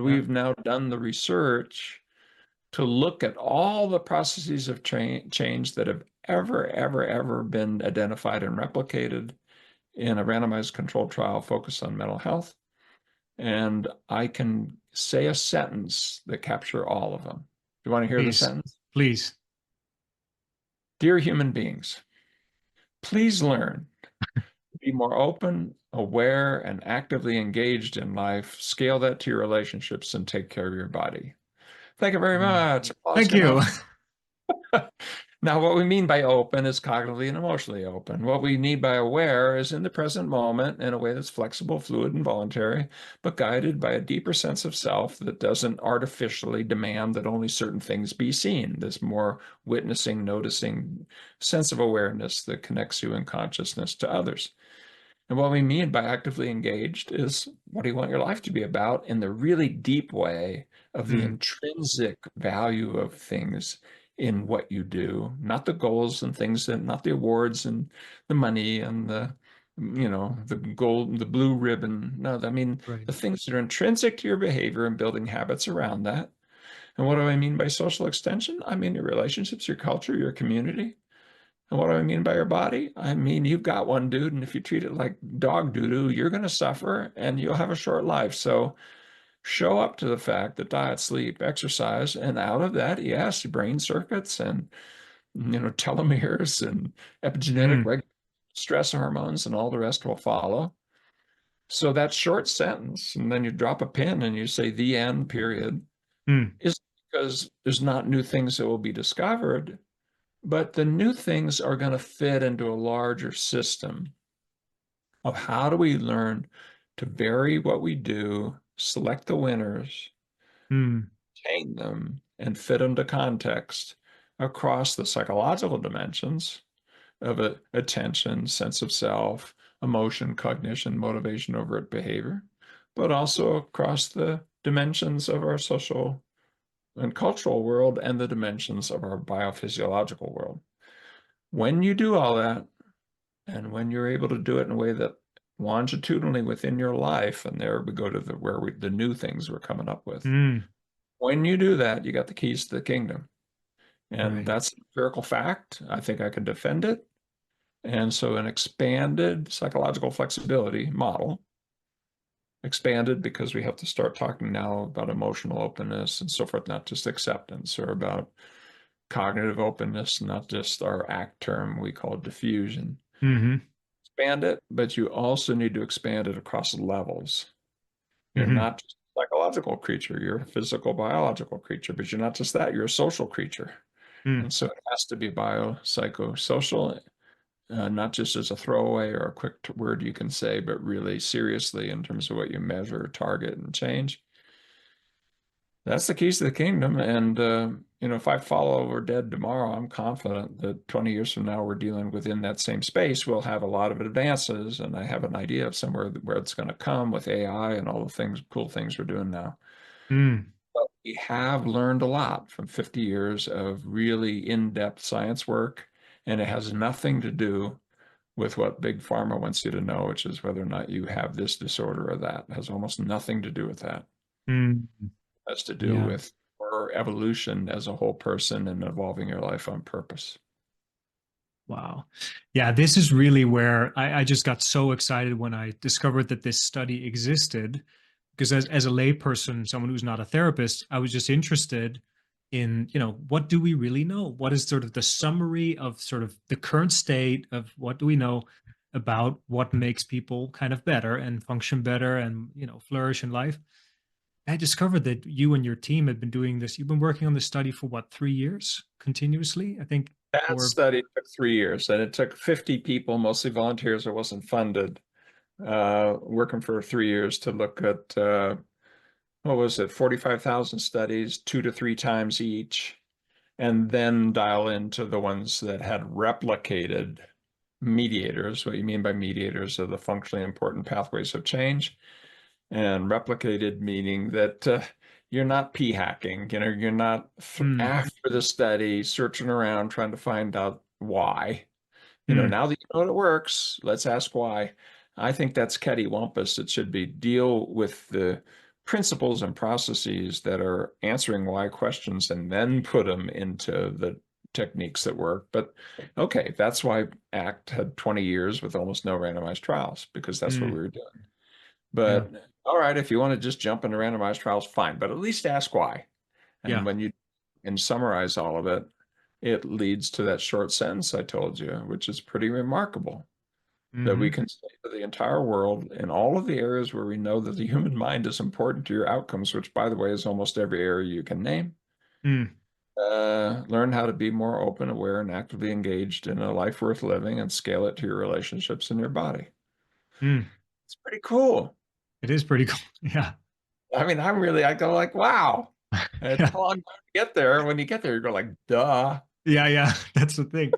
Yeah. we've now done the research to look at all the processes of change that have ever been identified and replicated in a randomized controlled trial focused on mental health. And I can say a sentence that capture all of them. Do you want to hear the Please, sentence? please. Dear human beings, please learn to be more open, aware, and actively engaged in life. Scale that to your relationships and take care of your body. Thank you very Mm. much. Applause Thank can you. happen. Now, what we mean by open is cognitively and emotionally open. What we need by aware is in the present moment in a way that's flexible, fluid, and voluntary, but guided by a deeper sense of self that doesn't artificially demand that only certain things be seen. This more witnessing, noticing sense of awareness that connects you in consciousness to others. And what we mean by actively engaged is what do you want your life to be about in the really deep way of the Mm. intrinsic value of things in what you do, not the goals and things that, not the awards and the money and the gold, the blue ribbon. No, I mean, Right. the things that are intrinsic to your behavior and building habits around that. And what do I mean by social extension? I mean your relationships, your culture, your community. And what do I mean by your body? I mean, you've got one, dude, and if you treat it like dog doo-doo, you're going to suffer and you'll have a short life. So show up to the fact that diet, sleep, exercise, and out of that, yes, brain circuits and, telomeres and epigenetic Mm. stress hormones and all the rest will follow. So that short sentence, and then you drop a pin and you say the end, period, Mm. is because there's not new things that will be discovered. But the new things are going to fit into a larger system of how do we learn to vary what we do, select the winners, Mm. tame them, and fit them to context across the psychological dimensions of attention, sense of self, emotion, cognition, motivation, overt behavior, but also across the dimensions of our social and cultural world and the dimensions of our biophysiological world. When you do all that, and when you're able to do it in a way that longitudinally within your life, and there we go to the new things we're coming up with. Mm. When you do that, you got the keys to the kingdom. And Right. that's an empirical fact. I think I can defend it. And so an expanded psychological flexibility model, expanded because we have to start talking now about emotional openness and so forth, not just acceptance, or about cognitive openness, not just our ACT term we call diffusion. Mm-hmm. Expand it, but you also need to expand it across levels. You're Mm-hmm. not just a psychological creature, you're a physical, biological creature, but you're not just that, you're a social creature. Mm. And so it has to be psychosocial, not just as a throwaway or a quick word you can say, but really seriously in terms of what you measure, target, and change. That's the keys to the kingdom. And, if I follow We're Dead tomorrow, I'm confident that 20 years from now, we're dealing within that same space. We'll have a lot of advances. And I have an idea of somewhere where it's going to come with AI and all the things, cool things we're doing now. Mm. But we have learned a lot from 50 years of really in-depth science work. And it has nothing to do with what Big Pharma wants you to know, which is whether or not you have this disorder or that. It has almost nothing to do with that. Mm. Has to do Yeah. with your evolution as a whole person and evolving your life on purpose. Wow. Yeah, this is really where I just got so excited when I discovered that this study existed. Because as a layperson, someone who's not a therapist, I was just interested in, what do we really know? What is sort of the summary of sort of the current state of what do we know about what makes people kind of better and function better and, flourish in life? I discovered that you and your team had been doing this. You've been working on this study for what, 3 years continuously? I think, That or study took 3 years, and it took 50 people, mostly volunteers. It wasn't funded, working for 3 years to look at, what was it, 45,000 studies, 2 to 3 times each, and then dial into the ones that had replicated mediators. What you mean by mediators are the functionally important pathways of change. And replicated meaning that you're not p-hacking, you're not mm, after the study searching around trying to find out why. mm, Now that you know it works, let's ask why. I think that's cattywampus. It should be deal with the principles and processes that are answering why questions and then put them into the techniques that work. But okay, that's why ACT had 20 years with almost no randomized trials, because that's what we Mm, were doing. yeah. But all right, if you want to just jump into randomized trials, fine, but at least ask why. And Yeah. when you and summarize all of it, it leads to that short sentence I told you, which is pretty remarkable, that we Hmm. can say to the entire world in all of the areas where we know that the human mind is important to your outcomes, which, by the way, is almost every area you can name. Mm, Learn how to be more open, aware, and actively engaged in a life worth living, and scale it to your relationships and your body. mm. It's pretty cool. It is pretty cool. Yeah. I mean, I go like, wow. It's Yeah. a long time to get there. When you get there, you go like, duh. Yeah. Yeah. That's the thing.